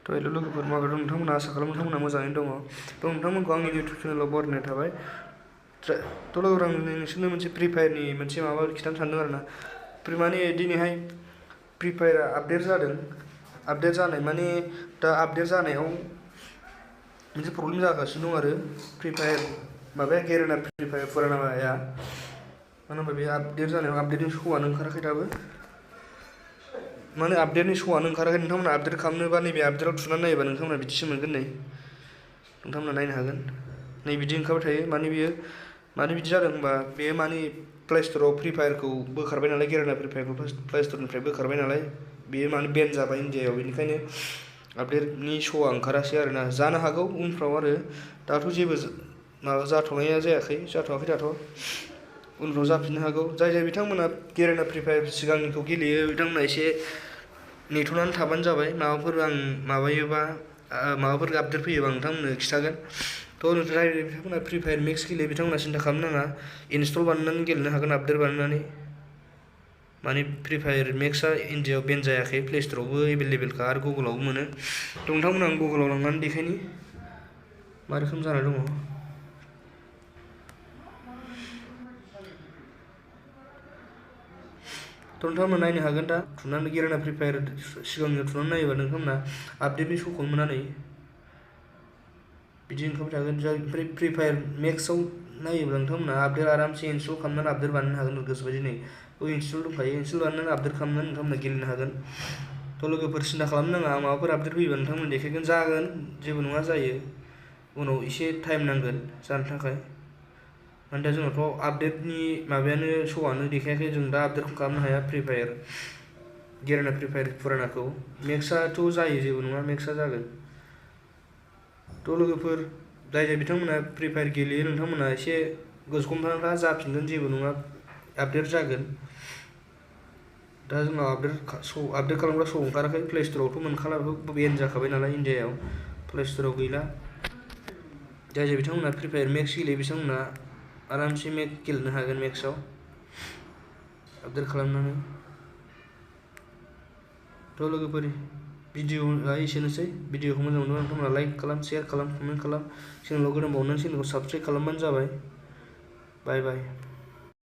हेल' लोगोफोर माबोरै दं नोंथांमोना आसा खालामो नोंथांमोना मोजाङैनो दङ थ' नोंथांमोनखौ आंनि इउटुब चेनेलाव बरायनाय थाबाय थ' लोगोफोर आं नोंसोरनो मोनसे फ्रि फायारनि मोनसे माबा खिथानो सानदों आरो ना माने दिनैहाय फ्रि फायारा आपडेट जादों आपडेट जानाय माने दा आपडेट जानायाव मोनसे प्रब्लेम जागासिनो दं आरो फ्रि फायार माबाया गेरेना फ्रि फायार फुरानाया मानो होनबा बे आपडेट जानायाव आपडेटनि श'आनो ओंखाराखै दाबो माने आपडेटनि श'आनो ओंखाराखै नोंथांमोना आपडेट खालामनोबा नैबे आपडेटआव थुनानै नायोबा नोंथांमोना बिदिसो मोनगोन नै नोंथांमोना नायनो हागोन नै बिदि ओंखारबाय थायो माने बियो माने बिदि जादों होनबा बेयो माने प्ले स्ट'राव फ्रि फायारखौ बोखारबाय नालाय गेरेना फ्रि फायारखौ प्ले स्ट'रनिफ्राय बोखारबाय नालाय बेयो माने बेन जाबाय इन्डियायाव बेनिखायनो आपडेटनि श'आ ओंखारासै आरो ना जानो हागौ उनफ्राव आरो दाथ' जेबो माबा जाथ'नाया जाथ'वाखै दाथ' उनफ्राव जाफिननो हागौ जाय बिथांमोना गेरेना फ्रि फायार सिगांनिखौ गेलेयो बिथांमोना एसे नेथ'नानै थाबानो जाबाय माबाफोर आं माबायोबा माबाफोर आपडेट फैयोबा नोंथांमोननो खिथागोन थ' जाय बिथांमोना फ्रि फायार मेक्स गेलेयो बिथांमोना सिन्था खालामनाङा इनस्टल बानायनानै गेलेनो हागोन आपडेट बानायनानै माने फ्रि फायार मेक्सआ इन्डियायाव बेन जायाखै प्ले स्ट'रावबो एभेलेबेलखा आरो गुगोलावबो मोनो थ' नोंथांमोना आं गुगोलाव लांनानै देखायनि मा रोखोम जाना दङ थ' नोंथांमोना नायनो हागोन दा थुनानै गेरेना फ्रि फायार सिगांनियाव थुनानै नायोबा नोंथांमोना आपडेटनि श'खौनो मोना नै बिदि ओंखारबाय थागोन ओमफ्राय फ्रि फायार मेक्सआव नायोब्ला नोंथांमोना आपडेट आरामसे इनस्टल खालामनानै आपडेट बानायनो हागोन गोसोबायदि नै इनस्टल दंखायो इनस्टल बानायनानै आपडेट खालामनानै नोंथांमोना गेलेनो हागोन थ' लोगोफोर सिन्था खालामनाङा माबाफोर आपडेट फैयोबा नोंथांमोन देखायगोन जागोन जेबो नङा जायो उनाव एसे टाइम नांगोन जानो थाखाय माने दा जोंनावथ' आपडेटनि माबायानो श'आनो देखायाखै जों दा आपडेटखौ खालामनो हाया free fire Garena free fire फुरानाखौ मेक्सआथ' जायो जेबो नङा मेक्सआ जागोन थ' लोगोफोर जाय बिथांमोना फ्रि फायार गेलेयो नोंथांमोना एसे गोसोखांथारा जाफिनगोन जेबो नङा आपडेट जागोन दा जोंनाव आपडेट खालामग्रा श' ओंखाराखै प्ले स्ट'रावथ' मोनखाला बेखौ बेन जाखाबाय नालाय इन्डियायाव प्ले स्ट'राव गैला जाय बिथांमोना फ्रि फायार मेक्स गेलेयो बिथांमोना आरामसे गेलेनो हागोन मेक्सआव आपडेट खालामनानै थ' लोगोफोर भिडिअआ एसेनोसै भिडिअखौ मोजां मोनोबा नोंथांमोना लाइक खालाम शेयार खालाम कमेन्ट खालाम चेनेलाव गोदान बावनानै चेनेलखौ साबस्क्राइब खालामबानो जाबाय बाय बाय